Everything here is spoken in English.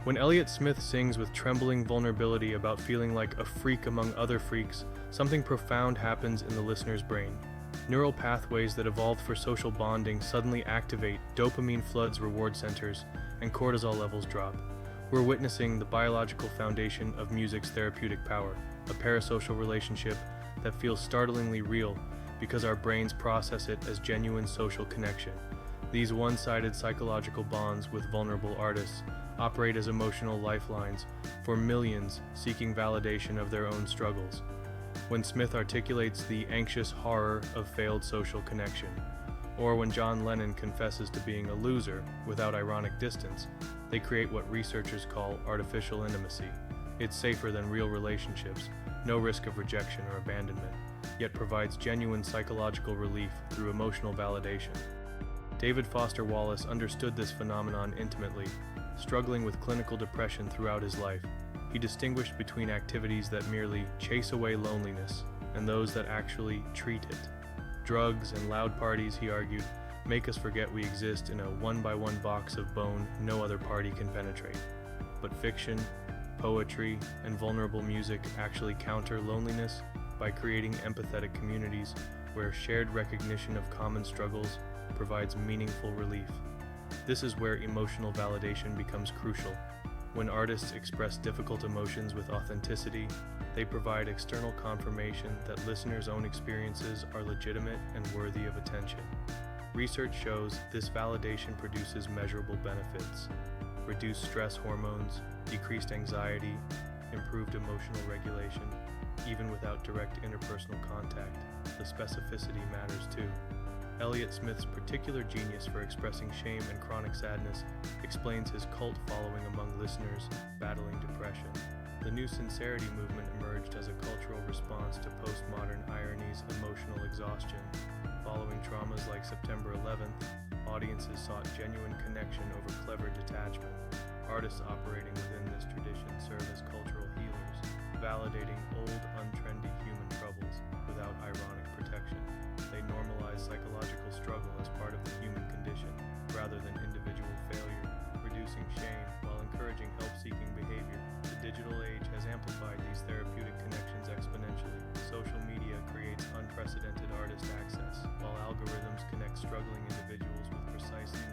When Elliott Smith sings with trembling vulnerability about feeling like a freak among other freaks, something profound happens in the listener's brain. Neural pathways that evolved for social bonding suddenly activate, dopamine floods reward centers, and cortisol levels drop. We're witnessing the biological foundation of music's therapeutic power, a parasocial relationship that feels startlingly real because our brains process it as genuine social connection. These one-sided psychological bonds with vulnerable artists operate as emotional lifelines for millions seeking validation of their own struggles. When Smith articulates the anxious horror of failed social connection, or when John Lennon confesses to being a loser without ironic distance, they create what researchers call artificial intimacy. It's safer than real relationships, no risk of rejection or abandonment, yet provides genuine psychological relief through emotional validation. David Foster Wallace understood this phenomenon intimately, struggling with clinical depression throughout his life. He distinguished between activities that merely chase away loneliness and those that actually treat it. Drugs and loud parties, he argued, make us forget we exist in a one-by-one box of bone no other party can penetrate. But fiction, poetry, and vulnerable music actually counter loneliness by creating empathetic communities where shared recognition of common struggles provides meaningful relief. This is where emotional validation becomes crucial. When artists express difficult emotions with authenticity, they provide external confirmation that listeners' own experiences are legitimate and worthy of attention. Research shows this validation produces measurable benefits: reduced stress hormones, decreased anxiety, improved emotional regulation. Even without direct interpersonal contact, the specificity matters too. Elliott Smith's particular genius for expressing shame and chronic sadness explains his cult following among listeners battling depression. The new sincerity movement emerged as a cultural response to postmodern irony's emotional exhaustion. Following traumas like September 11th, audiences sought genuine connection over clever detachment. Artists operating within this tradition serve as cultural healers, validating old, untrendy human troubles without ironic protection. They normalize psychological struggle as part of the human condition, rather than individual failure, reducing shame while encouraging help-seeking behavior. The digital age has amplified these therapeutic connections exponentially. Social media creates unprecedented artist access, while algorithms connect struggling individuals with precisely